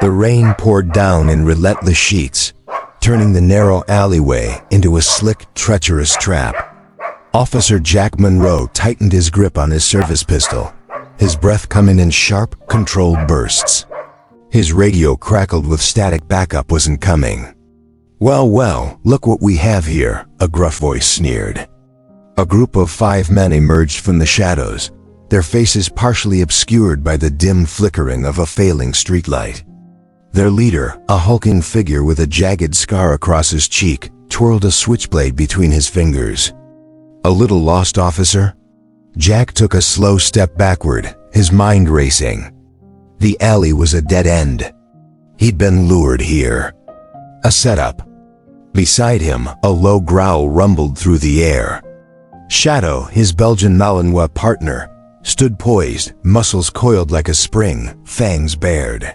The rain poured down in relentless sheets, turning the narrow alleyway into a slick, treacherous trap. Officer Jack Monroe tightened his grip on his service pistol, his breath coming in sharp, controlled bursts. His radio crackled with static. Backup wasn't coming. Well, look what we have here," a gruff voice sneered. A group of 5 men emerged from the shadows, their faces partially obscured by the dim flickering of a failing streetlight. Their leader, a hulking figure with a jagged scar across his cheek, twirled a switchblade between his fingers. "A little lost, officer?" Jack took a slow step backward, his mind racing. The alley was a dead end. He'd been lured here. A setup. Beside him, a low growl rumbled through the air. Shadow, his Belgian Malinois partner, stood poised, muscles coiled like a spring, fangs bared.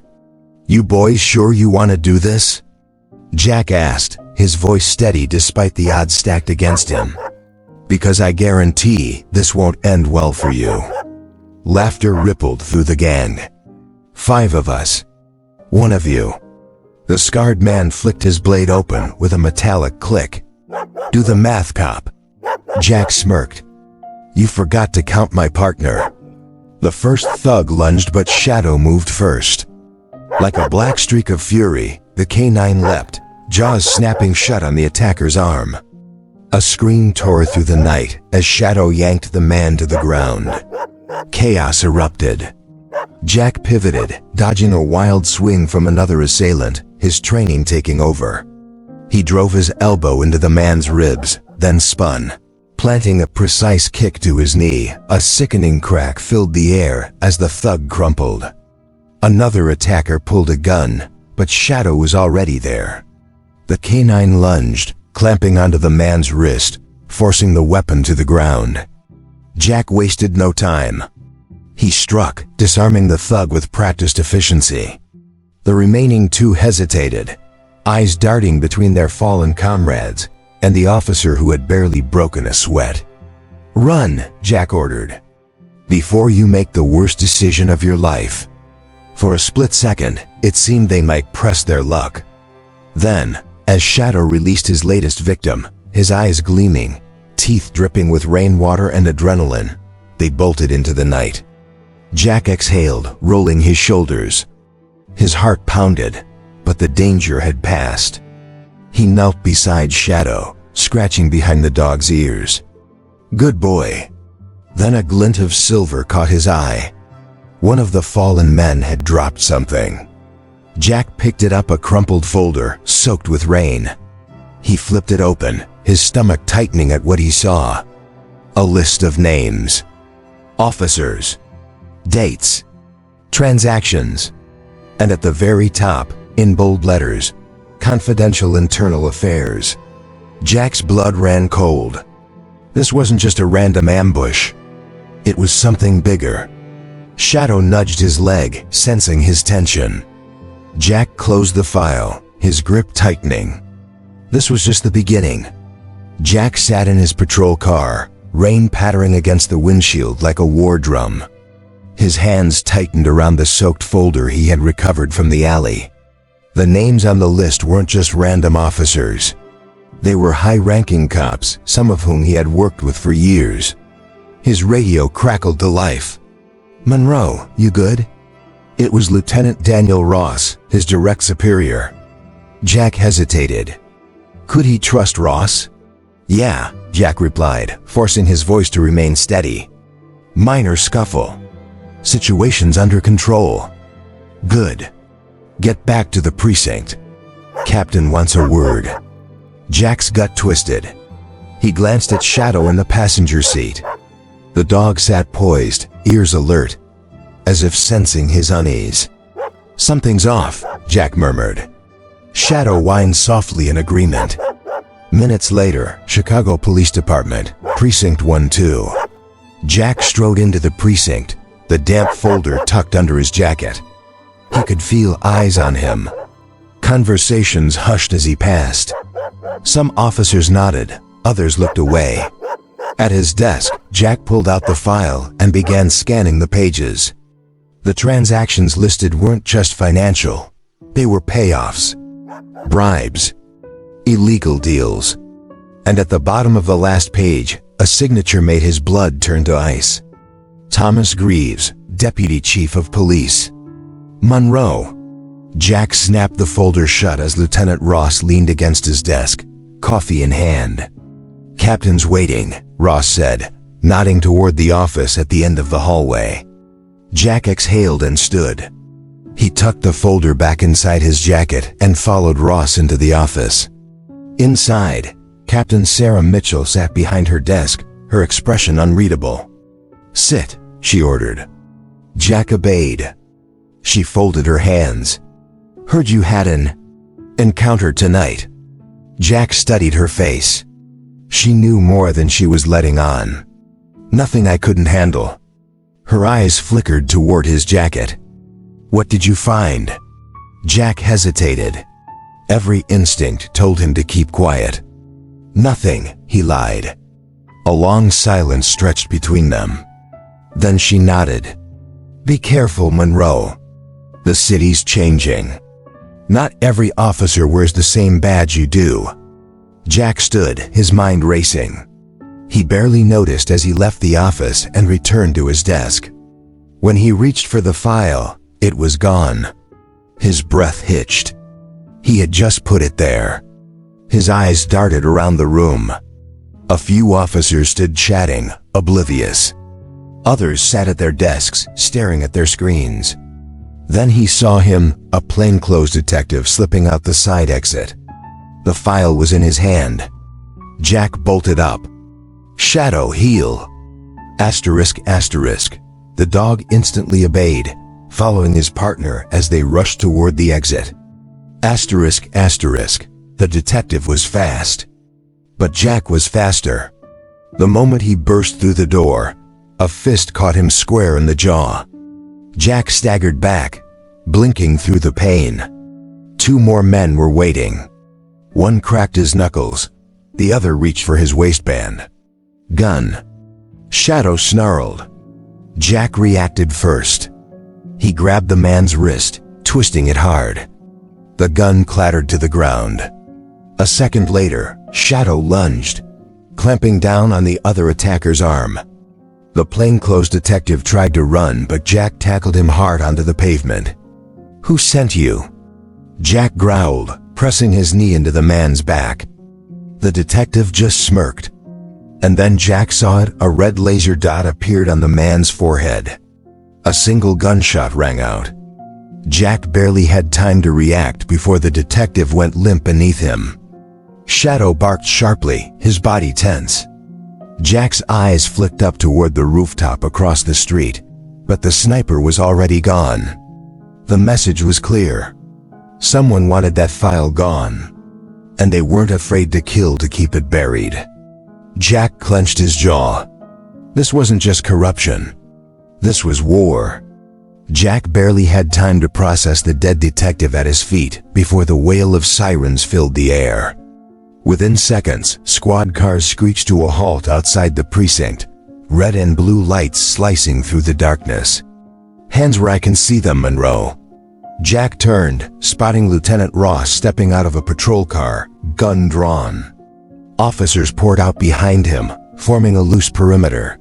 "You boys sure you want to do this?" Jack asked, his voice steady despite the odds stacked against him. "Because I guarantee this won't end well for you." Laughter rippled through the gang. "5 of us. 1 of you." The scarred man flicked his blade open with a metallic click. "Do the math, cop." Jack smirked. "You forgot to count my partner." The first thug lunged, but Shadow moved first. Like a black streak of fury, the canine leapt, jaws snapping shut on the attacker's arm. A scream tore through the night as Shadow yanked the man to the ground. Chaos erupted. Jack pivoted, dodging a wild swing from another assailant, his training taking over. He drove his elbow into the man's ribs, then spun, planting a precise kick to his knee. A sickening crack filled the air as the thug crumpled. Another attacker pulled a gun, but Shadow was already there. The canine lunged, clamping onto the man's wrist, forcing the weapon to the ground. Jack wasted no time. He struck, disarming the thug with practiced efficiency. The remaining 2 hesitated, eyes darting between their fallen comrades and the officer who had barely broken a sweat. "Run," Jack ordered, "before you make the worst decision of your life." For a split second, it seemed they might press their luck. Then, as Shadow released his latest victim, his eyes gleaming, teeth dripping with rainwater and adrenaline, they bolted into the night. Jack exhaled, rolling his shoulders. His heart pounded, but the danger had passed. He knelt beside Shadow, scratching behind the dog's ears. "Good boy." Then a glint of silver caught his eye. One of the fallen men had dropped something. Jack picked it up, a crumpled folder, soaked with rain. He flipped it open, his stomach tightening at what he saw. A list of names. Officers. Dates. Transactions. And at the very top, in bold letters, "Confidential Internal Affairs." Jack's blood ran cold. This wasn't just a random ambush. It was something bigger. Shadow nudged his leg, sensing his tension. Jack closed the file, his grip tightening. This was just the beginning. Jack sat in his patrol car, rain pattering against the windshield like a war drum. His hands tightened around the soaked folder he had recovered from the alley. The names on the list weren't just random officers. They were high-ranking cops, some of whom he had worked with for years. His radio crackled to life. "Monroe, you good?" It was Lieutenant Daniel Ross, his direct superior. Jack hesitated. Could he trust Ross? "Yeah," Jack replied, forcing his voice to remain steady. "Minor scuffle. Situation's under control." "Good. Get back to the precinct. Captain wants a word." Jack's gut twisted. He glanced at Shadow in the passenger seat. The dog sat poised, ears alert, as if sensing his unease. "Something's off," Jack murmured. Shadow whined softly in agreement. Minutes later, Chicago Police Department, Precinct 1-2. Jack strode into the precinct, the damp folder tucked under his jacket. He could feel eyes on him. Conversations hushed as he passed. Some officers nodded, others looked away. At his desk, Jack pulled out the file and began scanning the pages. The transactions listed weren't just financial. They were payoffs, bribes, illegal deals. And at the bottom of the last page, a signature made his blood turn to ice. Thomas Greaves, Deputy Chief of Police. Monroe. Jack snapped the folder shut as Lieutenant Ross leaned against his desk, coffee in hand. "Captain's waiting," Ross said, nodding toward the office at the end of the hallway. Jack exhaled and stood. He tucked the folder back inside his jacket and followed Ross into the office. Inside, Captain Sarah Mitchell sat behind her desk, her expression unreadable. "Sit," she ordered. Jack obeyed. She folded her hands. "Heard you had an encounter tonight." Jack studied her face. She knew more than she was letting on. "Nothing I couldn't handle." Her eyes flickered toward his jacket. "What did you find?" Jack hesitated. Every instinct told him to keep quiet. "Nothing," he lied. A long silence stretched between them. Then she nodded. "Be careful, Monroe. The city's changing. Not every officer wears the same badge you do." Jack stood, his mind racing. He barely noticed as he left the office and returned to his desk. When he reached for the file, it was gone. His breath hitched. He had just put it there. His eyes darted around the room. A few officers stood chatting, oblivious. Others sat at their desks, staring at their screens. Then he saw him, a plainclothes detective, slipping out the side exit. The file was in his hand. Jack bolted up. "Shadow, heel." Asterisk, asterisk. The dog instantly obeyed, following his partner as they rushed toward the exit. Asterisk, asterisk. The detective was fast. But Jack was faster. The moment he burst through the door, a fist caught him square in the jaw. Jack staggered back, blinking through the pain. Two more men were waiting. One cracked his knuckles. The other reached for his waistband. "Gun." Shadow snarled. Jack reacted first. He grabbed the man's wrist, twisting it hard. The gun clattered to the ground. A second later, Shadow lunged, clamping down on the other attacker's arm. The plainclothes detective tried to run, but Jack tackled him hard onto the pavement. "Who sent you?" Jack growled, pressing his knee into the man's back. The detective just smirked. And then Jack saw it, a red laser dot appeared on the man's forehead. A single gunshot rang out. Jack barely had time to react before the detective went limp beneath him. Shadow barked sharply, his body tense. Jack's eyes flicked up toward the rooftop across the street, but the sniper was already gone. The message was clear. Someone wanted that file gone, and they weren't afraid to kill to keep it buried. Jack clenched his jaw. This wasn't just corruption. This was war. Jack barely had time to process the dead detective at his feet before the wail of sirens filled the air. Within seconds, squad cars screeched to a halt outside the precinct, red and blue lights slicing through the darkness. "Hands where I can see them, Monroe." Jack turned, spotting Lieutenant Ross stepping out of a patrol car, gun drawn. Officers poured out behind him, forming a loose perimeter.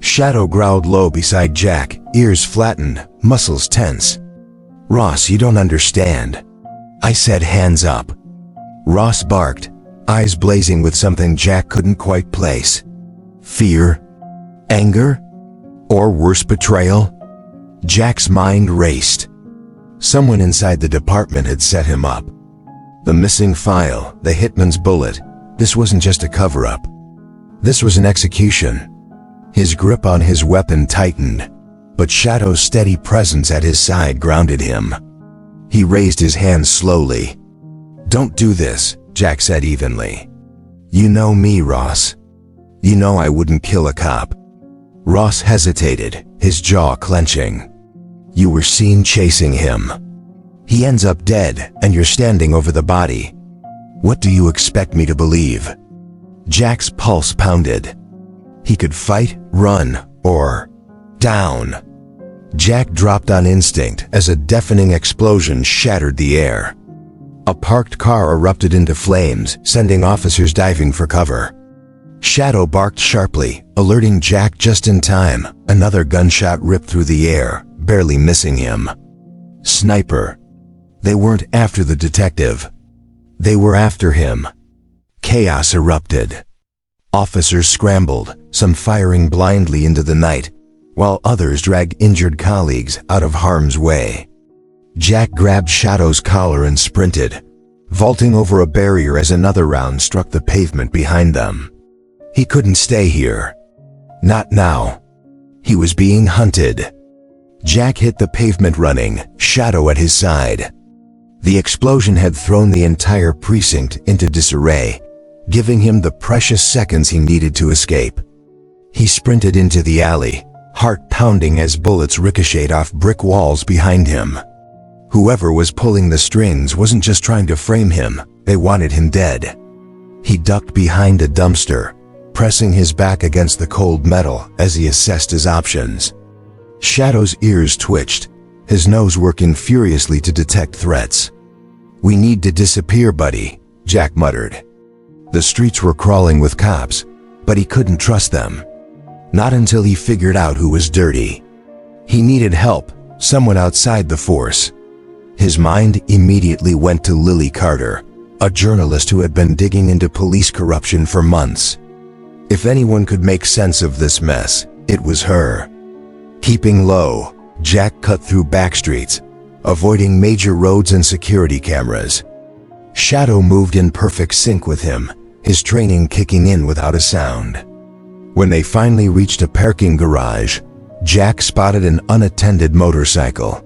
Shadow growled low beside Jack, ears flattened, muscles tense. "Ross, you don't understand. I said hands up." Ross barked, eyes blazing with something Jack couldn't quite place. Fear? Anger? Or worse, betrayal? Jack's mind raced. Someone inside the department had set him up. The missing file, the hitman's bullet, this wasn't just a cover-up. This was an execution. His grip on his weapon tightened, but Shadow's steady presence at his side grounded him. He raised his hands slowly. "Don't do this," Jack said evenly. "You know me, Ross. You know I wouldn't kill a cop." Ross hesitated, his jaw clenching. "You were seen chasing him. He ends up dead, and you're standing over the body. What do you expect me to believe?" Jack's pulse pounded. He could fight, run, or down. Jack dropped on instinct as a deafening explosion shattered the air. A parked car erupted into flames, sending officers diving for cover. Shadow barked sharply, alerting Jack just in time. Another gunshot ripped through the air, barely missing him. Sniper. They weren't after the detective. They were after him. Chaos erupted. Officers scrambled, some firing blindly into the night, while others dragged injured colleagues out of harm's way. Jack grabbed Shadow's collar and sprinted, vaulting over a barrier as another round struck the pavement behind them. He couldn't stay here. Not now. He was being hunted. Jack hit the pavement running, Shadow at his side. The explosion had thrown the entire precinct into disarray, giving him the precious seconds he needed to escape. He sprinted into the alley, heart pounding as bullets ricocheted off brick walls behind him. Whoever was pulling the strings wasn't just trying to frame him, they wanted him dead. He ducked behind a dumpster, pressing his back against the cold metal as he assessed his options. Shadow's ears twitched, his nose working furiously to detect threats. "We need to disappear, buddy," Jack muttered. The streets were crawling with cops, but he couldn't trust them. Not until he figured out who was dirty. He needed help, someone outside the force. His mind immediately went to Lily Carter, a journalist who had been digging into police corruption for months. If anyone could make sense of this mess, it was her. Keeping low, Jack cut through back streets, avoiding major roads and security cameras. Shadow moved in perfect sync with him, his training kicking in without a sound. When they finally reached a parking garage, Jack spotted an unattended motorcycle.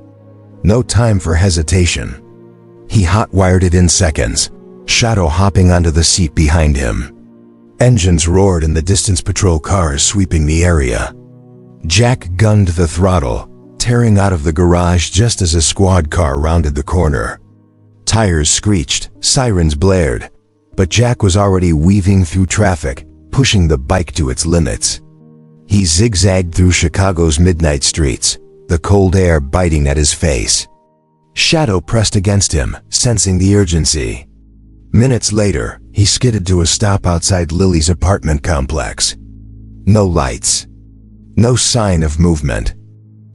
No time for hesitation. He hot-wired it in seconds, Shadow hopping onto the seat behind him. Engines roared and the distance patrol cars sweeping the area. Jack gunned the throttle, tearing out of the garage just as a squad car rounded the corner. Tires screeched, sirens blared, but Jack was already weaving through traffic, pushing the bike to its limits. He zigzagged through Chicago's midnight streets, the cold air biting at his face. Shadow pressed against him, sensing the urgency. Minutes later, he skidded to a stop outside Lily's apartment complex. No lights. No sign of movement.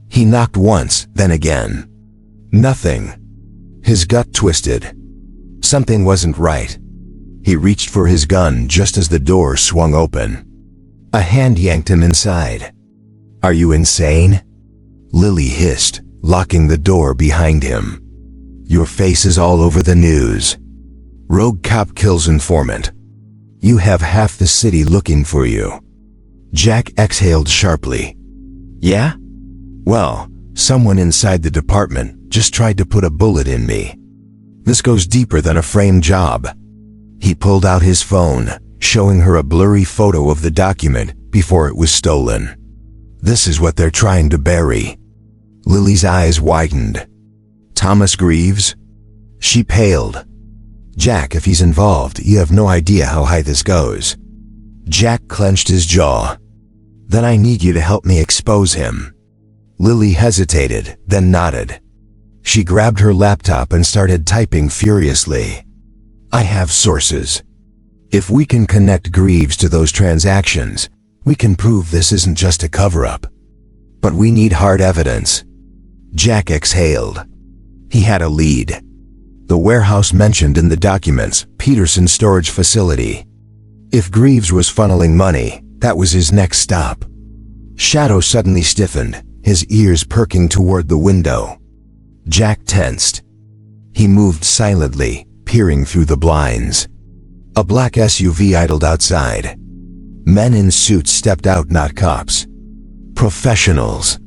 He knocked once, then again. Nothing. His gut twisted. Something wasn't right. He reached for his gun just as the door swung open. A hand yanked him inside. "Are you insane?" Lily hissed, locking the door behind him. "Your face is all over the news. Rogue cop kills informant. You have half the city looking for you." Jack exhaled sharply. "Yeah? Well, someone inside the department just tried to put a bullet in me. This goes deeper than a frame job." He pulled out his phone, showing her a blurry photo of the document before it was stolen. "This is what they're trying to bury." Lily's eyes widened. "Thomas Greaves?" She paled. "Jack, if he's involved, you have no idea how high this goes." Jack clenched his jaw. "Then I need you to help me expose him." Lily hesitated, then nodded. She grabbed her laptop and started typing furiously. "I have sources. If we can connect Greaves to those transactions, we can prove this isn't just a cover-up. But we need hard evidence." Jack exhaled. He had a lead. The warehouse mentioned in the documents, Peterson's storage facility. If Greaves was funneling money, that was his next stop. Shadow suddenly stiffened, his ears perking toward the window. Jack tensed. He moved silently, peering through the blinds. A black SUV idled outside. Men in suits stepped out, not cops. Professionals.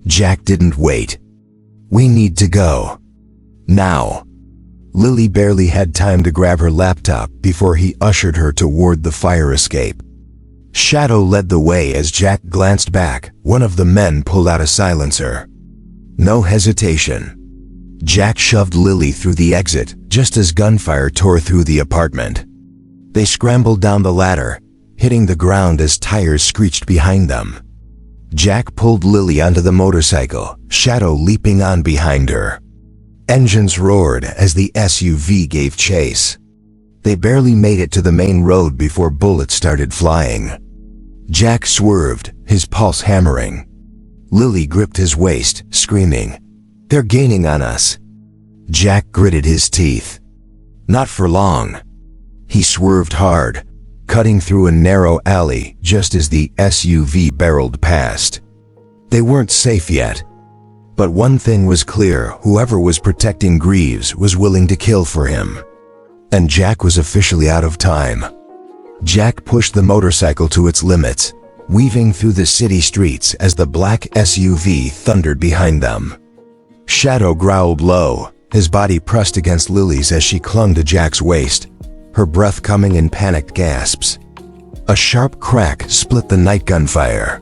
Jack didn't wait. "We need to go. Now." Lily barely had time to grab her laptop before he ushered her toward the fire escape. Shadow led the way as Jack glanced back. One of the men pulled out a silencer. No hesitation. Jack shoved Lily through the exit just as gunfire tore through the apartment. They scrambled down the ladder, hitting the ground as tires screeched behind them. Jack pulled Lily onto the motorcycle, Shadow leaping on behind her. Engines roared as the SUV gave chase. They barely made it to the main road before bullets started flying. Jack swerved, his pulse hammering. Lily gripped his waist, screaming, "They're gaining on us." Jack gritted his teeth. Not for long. He swerved hard, cutting through a narrow alley just as the SUV barreled past. They weren't safe yet. But one thing was clear: whoever was protecting Greaves was willing to kill for him. And Jack was officially out of time. Jack pushed the motorcycle to its limits, weaving through the city streets as the black SUV thundered behind them. Shadow growled low, his body pressed against Lily's as she clung to Jack's waist, her breath coming in panicked gasps. A sharp crack split the night gunfire.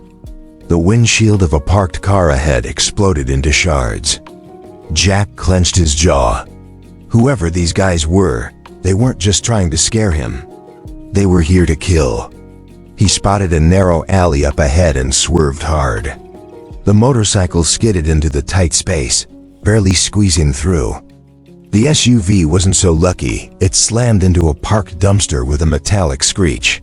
The windshield of a parked car ahead exploded into shards. Jack clenched his jaw. Whoever these guys were, they weren't just trying to scare him. They were here to kill. He spotted a narrow alley up ahead and swerved hard. The motorcycle skidded into the tight space, barely squeezing through. The SUV wasn't so lucky. It slammed into a parked dumpster with a metallic screech.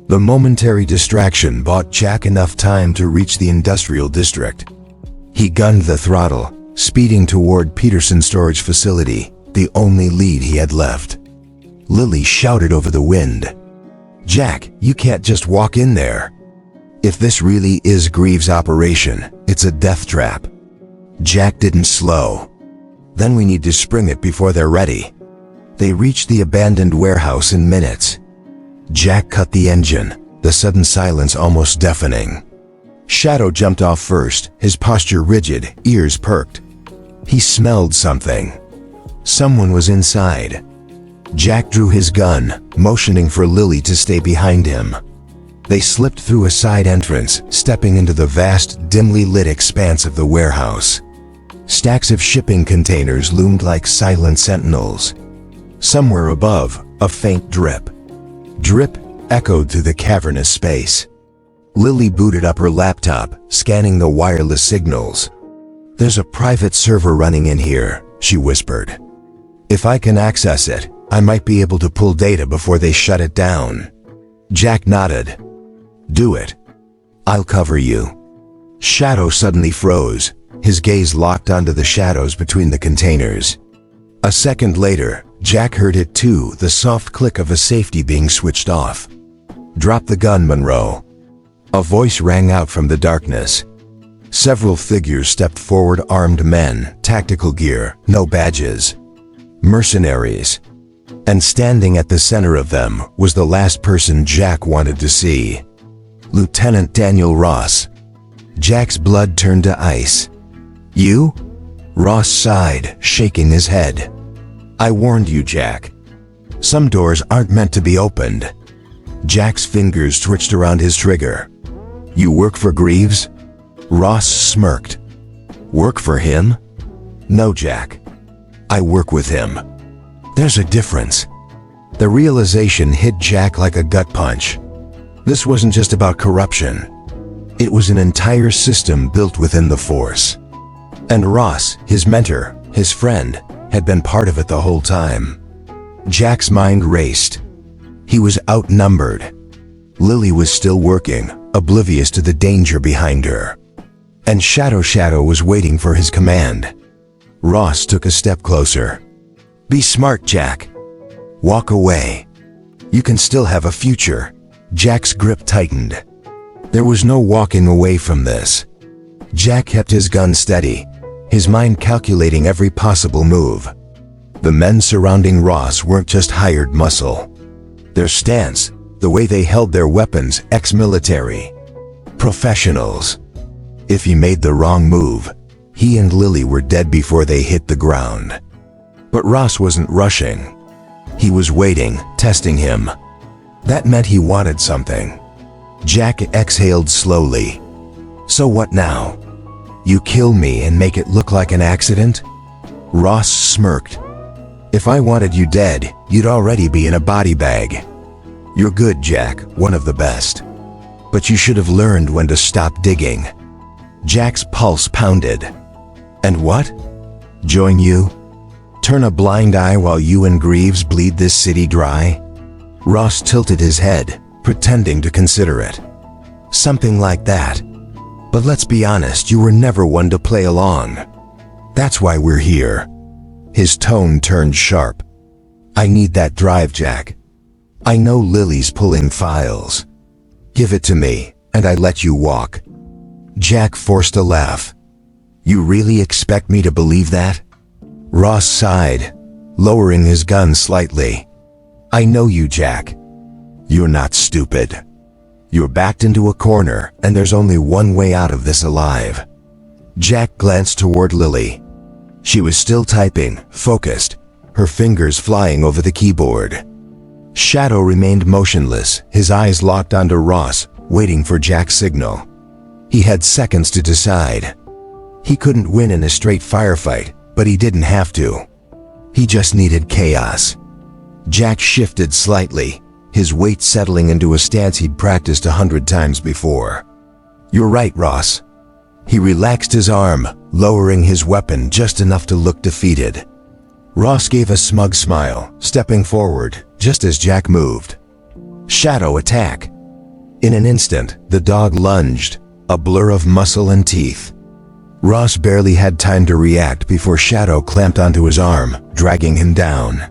The momentary distraction bought Jack enough time to reach the industrial district. He gunned the throttle, speeding toward Peterson's storage facility, the only lead he had left. Lily shouted over the wind, "Jack, you can't just walk in there. If this really is Greaves' operation, it's a death trap." Jack didn't slow. "Then we need to spring it before they're ready." They reached the abandoned warehouse in minutes. Jack cut the engine, the sudden silence almost deafening. Shadow jumped off first, his posture rigid, ears perked. He smelled something. Someone was inside. Jack drew his gun, motioning for Lily to stay behind him. They slipped through a side entrance, stepping into the vast, dimly lit expanse of the warehouse. Stacks of shipping containers loomed like silent sentinels. Somewhere above, a faint drip. Drip echoed through the cavernous space. Lily booted up her laptop, scanning the wireless signals. "There's a private server running in here," she whispered. "If I can access it, I might be able to pull data before they shut it down." Jack nodded. "Do it. I'll cover you." Shadow suddenly froze, his gaze locked onto the shadows between the containers. A second later, Jack heard it too, the soft click of a safety being switched off. "Drop the gun, Monroe." A voice rang out from the darkness. Several figures stepped forward, armed men, tactical gear, no badges. Mercenaries. And standing at the center of them was the last person Jack wanted to see. Lieutenant Daniel Ross. Jack's blood turned to ice. "You?" Ross sighed, shaking his head. "I warned you, Jack. Some doors aren't meant to be opened." Jack's fingers twitched around his trigger. "You work for Greaves?" Ross smirked. "Work for him?" "No, Jack. I work with him." "There's a difference." The realization hit Jack like a gut punch. This wasn't just about corruption. It was an entire system built within the Force. And Ross, his mentor, his friend, had been part of it the whole time. Jack's mind raced. He was outnumbered. Lily was still working, oblivious to the danger behind her. And Shadow was waiting for his command. Ross took a step closer. "Be smart, Jack. Walk away. You can still have a future." Jack's grip tightened. There was no walking away from this. Jack kept his gun steady, his mind calculating every possible move. The men surrounding Ross weren't just hired muscle. Their stance, the way they held their weapons, ex-military. Professionals. If he made the wrong move, he and Lily were dead before they hit the ground. But Ross wasn't rushing. He was waiting, testing him. That meant he wanted something. Jack exhaled slowly. "So what now? You kill me and make it look like an accident?" Ross smirked. "If I wanted you dead, you'd already be in a body bag. You're good, Jack, one of the best. But you should have learned when to stop digging." Jack's pulse pounded. And what? Join you? Turn a blind eye while you and Greaves bleed this city dry? Ross tilted his head, pretending to consider it. Something like that. But let's be honest, you were never one to play along. That's why we're here. His tone turned sharp. I need that drive, Jack. I know Lily's pulling files. Give it to me, and I let you walk. Jack forced a laugh. You really expect me to believe that? Ross sighed, lowering his gun slightly. I know you, Jack. You're not stupid. You're backed into a corner, and there's only one way out of this alive. Jack glanced toward Lily. She was still typing, focused, her fingers flying over the keyboard. Shadow remained motionless, his eyes locked onto Ross, waiting for Jack's signal. He had seconds to decide. He couldn't win in a straight firefight, but he didn't have to. He just needed chaos. Jack shifted slightly, his weight settling into a stance he'd practiced 100 times before. You're right, Ross. He relaxed his arm, lowering his weapon just enough to look defeated. Ross gave a smug smile, stepping forward, just as Jack moved. Shadow attack. In an instant, the dog lunged, a blur of muscle and teeth. Ross barely had time to react before Shadow clamped onto his arm, dragging him down.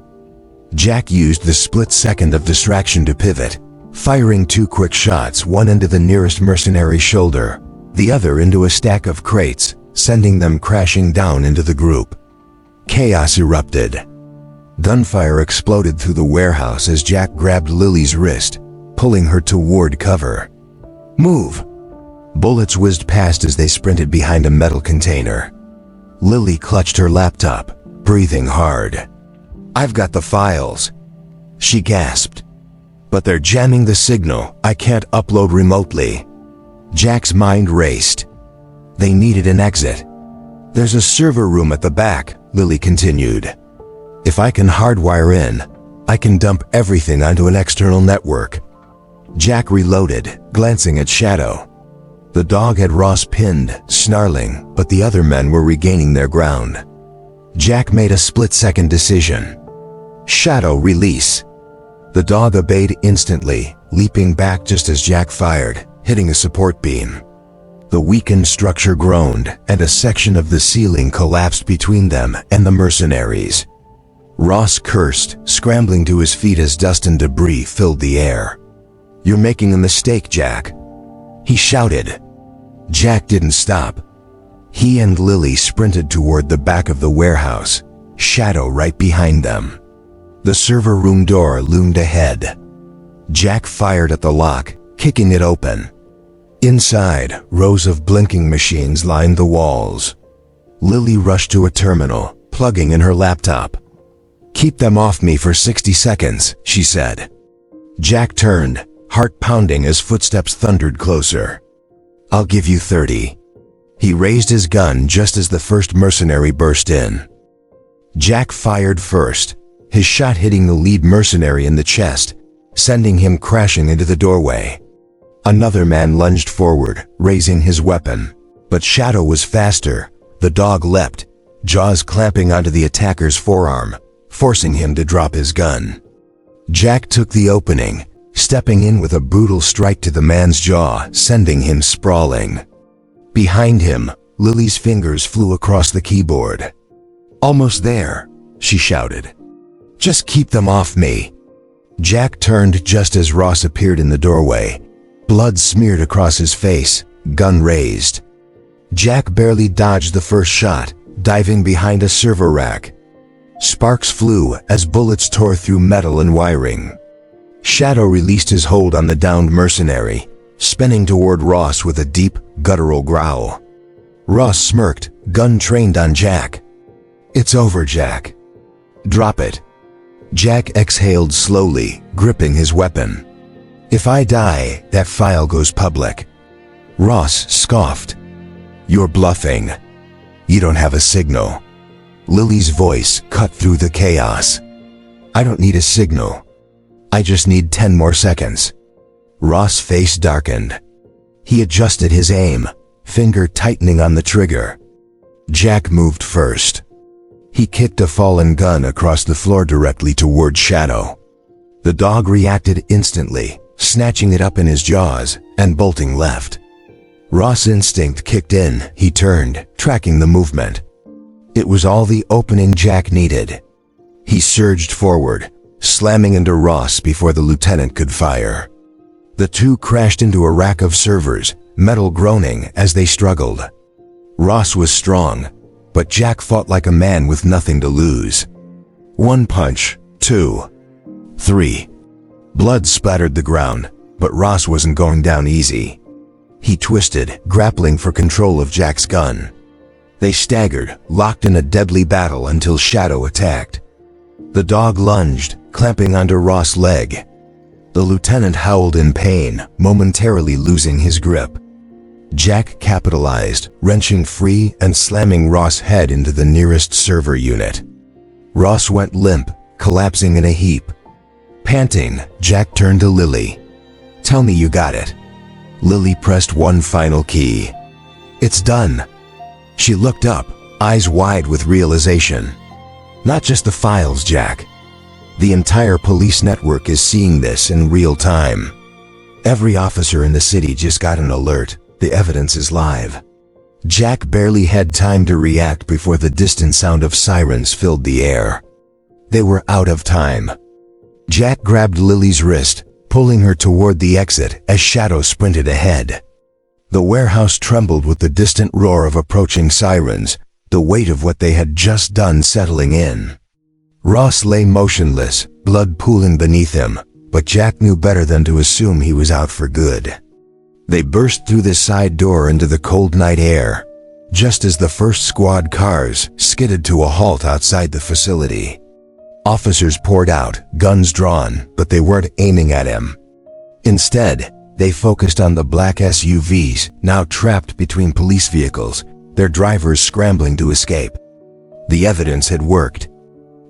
Jack used the split second of distraction to pivot, firing 2 quick shots, one into the nearest mercenary's shoulder, the other into a stack of crates, sending them crashing down into the group. Chaos erupted. Gunfire exploded through the warehouse as Jack grabbed Lily's wrist, pulling her toward cover. Move! Bullets whizzed past as they sprinted behind a metal container. Lily clutched her laptop, breathing hard. I've got the files. She gasped. But they're jamming the signal. I can't upload remotely. Jack's mind raced. They needed an exit. There's a server room at the back, Lily continued. If I can hardwire in, I can dump everything onto an external network. Jack reloaded, glancing at Shadow. The dog had Ross pinned, snarling, but the other men were regaining their ground. Jack made a split-second decision. Shadow, release. The dog obeyed instantly, leaping back just as Jack fired, hitting a support beam. The weakened structure groaned, and a section of the ceiling collapsed between them and the mercenaries. Ross cursed, scrambling to his feet as dust and debris filled the air. You're making a mistake, Jack. He shouted. Jack didn't stop. He and Lily sprinted toward the back of the warehouse, Shadow right behind them. The server room door loomed ahead. Jack fired at the lock, kicking it open. Inside, rows of blinking machines lined the walls. Lily rushed to a terminal, plugging in her laptop. Keep them off me for 60 seconds, she said. Jack turned, heart pounding as footsteps thundered closer. I'll give you 30. He raised his gun just as the first mercenary burst in. Jack fired first, his shot hitting the lead mercenary in the chest, sending him crashing into the doorway. Another man lunged forward, raising his weapon, but Shadow was faster. The dog leapt, jaws clamping onto the attacker's forearm, forcing him to drop his gun. Jack took the opening, stepping in with a brutal strike to the man's jaw, sending him sprawling. Behind him, Lily's fingers flew across the keyboard. Almost there, she shouted. Just keep them off me. Jack turned just as Ross appeared in the doorway. Blood smeared across his face, gun raised. Jack barely dodged the first shot, diving behind a server rack. Sparks flew as bullets tore through metal and wiring. Shadow released his hold on the downed mercenary, spinning toward Ross with a deep, guttural growl. Ross smirked, gun trained on Jack. It's over, Jack. Drop it. Jack exhaled slowly, gripping his weapon. If I die, that file goes public. Ross scoffed. You're bluffing. You don't have a signal. Lily's voice cut through the chaos. I don't need a signal. I just need 10 more seconds. Ross' face darkened. He adjusted his aim, finger tightening on the trigger. Jack moved first. He kicked a fallen gun across the floor directly toward Shadow. The dog reacted instantly, snatching it up in his jaws and bolting left. Ross' instinct kicked in. He turned, tracking the movement. It was all the opening Jack needed. He surged forward, slamming into Ross before the lieutenant could fire. The two crashed into a rack of servers, metal groaning as they struggled. Ross was strong, but Jack fought like a man with nothing to lose. One punch, two, three. Blood splattered the ground, but Ross wasn't going down easy. He twisted, grappling for control of Jack's gun. They staggered, locked in a deadly battle until Shadow attacked. The dog lunged, clamping onto Ross' leg. The lieutenant howled in pain, momentarily losing his grip. Jack capitalized, wrenching free and slamming Ross' head into the nearest server unit. Ross went limp, collapsing in a heap. Panting, Jack turned to Lily. "Tell me you got it." Lily pressed one final key. "It's done." She looked up, eyes wide with realization. "Not just the files, Jack. The entire police network is seeing this in real time. Every officer in the city just got an alert. The evidence is live." Jack barely had time to react before the distant sound of sirens filled the air. They were out of time. Jack grabbed Lily's wrist, pulling her toward the exit as Shadow sprinted ahead. The warehouse trembled with the distant roar of approaching sirens, the weight of what they had just done settling in. Ross lay motionless, blood pooling beneath him, but Jack knew better than to assume he was out for good. They burst through the side door into the cold night air, just as the first squad cars skidded to a halt outside the facility. Officers poured out, guns drawn, but they weren't aiming at him. Instead, they focused on the black SUVs, now trapped between police vehicles, their drivers scrambling to escape. The evidence had worked.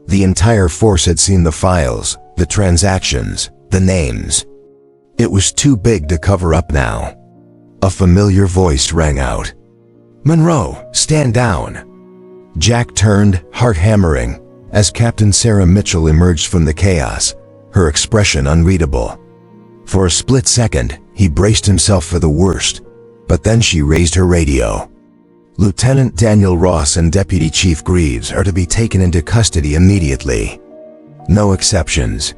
The entire force had seen the files, the transactions, the names. It was too big to cover up now. A familiar voice rang out. "Monroe, stand down." Jack turned, heart hammering, as Captain Sarah Mitchell emerged from the chaos, her expression unreadable. For a split second, he braced himself for the worst, but then she raised her radio. "Lieutenant Daniel Ross and Deputy Chief Greaves are to be taken into custody immediately. No exceptions."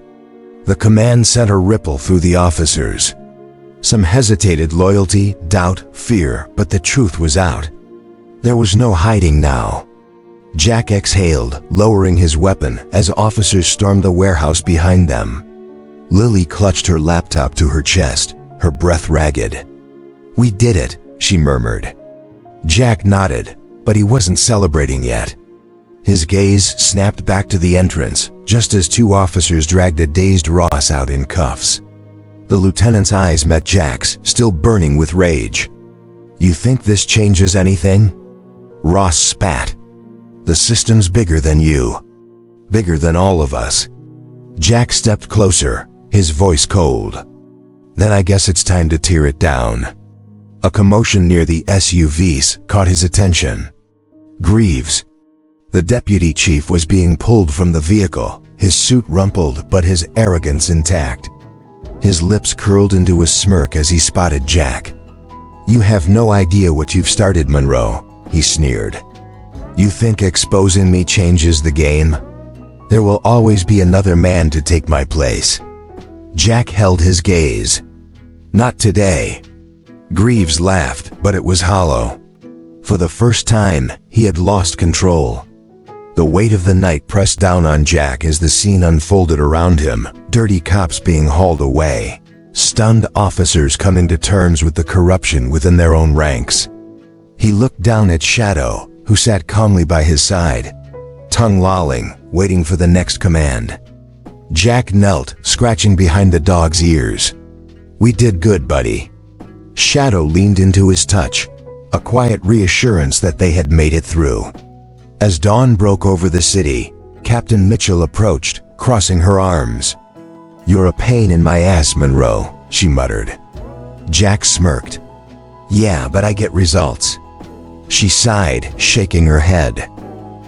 The command sent a ripple through the officers. Some hesitated, loyalty, doubt, fear, but the truth was out. There was no hiding now. Jack exhaled, lowering his weapon as officers stormed the warehouse behind them. Lily clutched her laptop to her chest, her breath ragged. "We did it," she murmured. Jack nodded, but he wasn't celebrating yet. His gaze snapped back to the entrance, just as two officers dragged a dazed Ross out in cuffs. The lieutenant's eyes met Jack's, still burning with rage. "You think this changes anything?" Ross spat. "The system's bigger than you. Bigger than all of us." Jack stepped closer, his voice cold. "Then I guess it's time to tear it down." A commotion near the SUVs caught his attention. Greaves. The deputy chief was being pulled from the vehicle, his suit rumpled but his arrogance intact. His lips curled into a smirk as he spotted Jack. "You have no idea what you've started, Monroe," he sneered. "You think exposing me changes the game? There will always be another man to take my place." Jack held his gaze. "Not today." Greaves laughed, but it was hollow. For the first time, he had lost control. The weight of the night pressed down on Jack as the scene unfolded around him, dirty cops being hauled away, stunned officers coming to terms with the corruption within their own ranks. He looked down at Shadow, who sat calmly by his side, tongue lolling, waiting for the next command. Jack knelt, scratching behind the dog's ears. "We did good, buddy." Shadow leaned into his touch, a quiet reassurance that they had made it through. As dawn broke over the city, Captain Mitchell approached, crossing her arms. "You're a pain in my ass, Monroe," she muttered. Jack smirked. Yeah, but I get results. She sighed, shaking her head.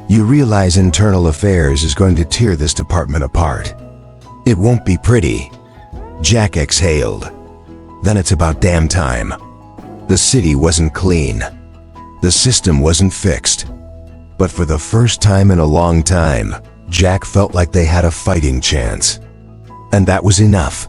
You realize internal affairs is going to tear this department apart. It won't be pretty. Jack exhaled. Then it's about damn time. The city wasn't clean. The system wasn't fixed. But for the first time in a long time, Jack felt like they had a fighting chance. And that was enough.